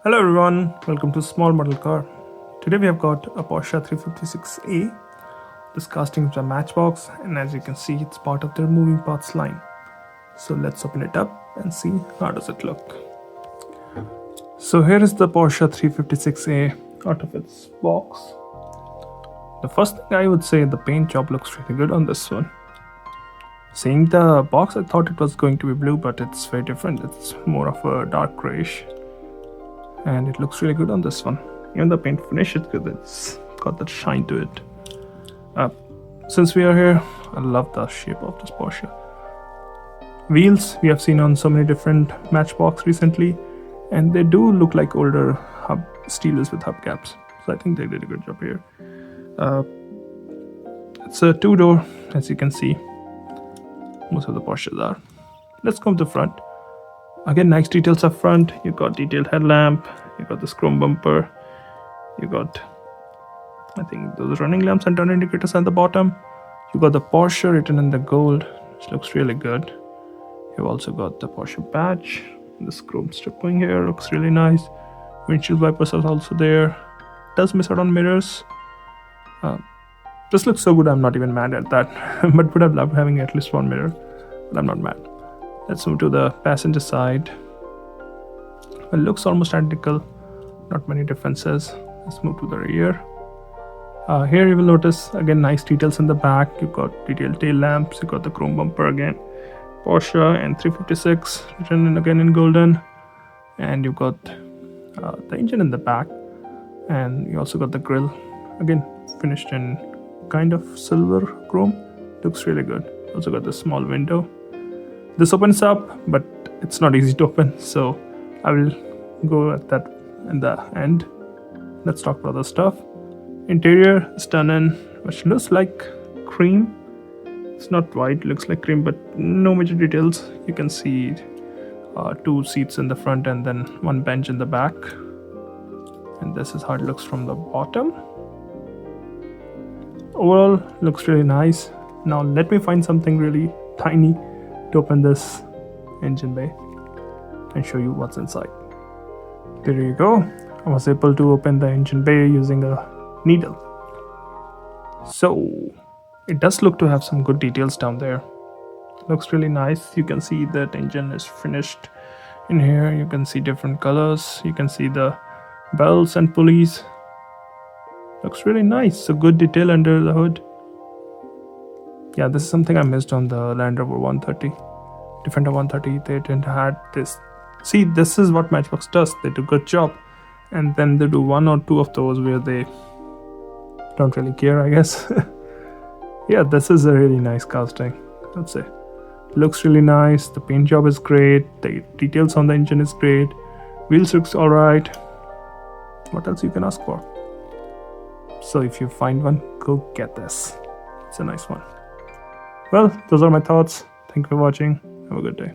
Hello everyone, welcome to Small Model Car. Today we have got a Porsche 356A. This casting is a Matchbox, and as you can see it's part of their moving parts line. So let's open it up and see how does it look. So here is the Porsche 356A out of its box. The first thing I would say, the paint job looks really good on this one. Seeing the box, I thought it was going to be blue, but it's very different. It's more of a dark grayish. And it looks really good on this one. Even the paint finish is good. It's got that shine to it. Since we are here, I love the shape of this Porsche. Wheels we have seen on so many different Matchbox recently, and they do look like older steel wheels with hubcaps. So I think they did a good job here. It's a two-door, as you can see. Most of the Porsches are. Let's come to the front. Again, nice details up front. You got detailed headlamp. You got this chrome bumper. You got, I think, those running lamps and turn indicators at the bottom. You got the Porsche written in the gold, which looks really good. You've also got the Porsche badge. This chrome strip going here looks really nice. Windshield wipers are also there. Does miss out on mirrors. This looks so good, I'm not even mad at that. But would have loved having at least one mirror. But I'm not mad. Let's move to the passenger side. It looks almost identical, not many differences. Let's move to the rear. Here you will notice again nice details in the back. You got detailed tail lamps. You got the chrome bumper again. Porsche and 356 written again in golden, and you got the engine in the back, and you also got the grille again finished in kind of silver chrome. Looks really good. Also got the small window. This opens up, but it's not easy to open, so I will go at that in the end. Let's talk about the stuff. Interior is done in which looks like cream. It's not white, looks like cream, but no major details. You can see two seats in the front and then one bench in the back. And this is how it looks from the bottom. Overall, looks really nice. Now let me find something really tiny to open this engine bay and show you what's inside. There you go. I was able to open the engine bay using a needle. So it does look to have some good details down there. Looks really nice. You can see that engine is finished in here. You can see different colors. You can see the bells and pulleys. Looks really nice. So good detail under the hood. Yeah, this is something I missed on the Land Rover 130. Defender 130, they didn't have this. See, this is what Matchbox does. They do a good job. And then they do one or two of those where they don't really care, I guess. Yeah, this is a really nice casting, I'd say. Looks really nice. The paint job is great. The details on the engine is great. Wheels looks alright. What else you can ask for? So if you find one, go get this. It's a nice one. Well, those are my thoughts. Thank you for watching. Have a good day.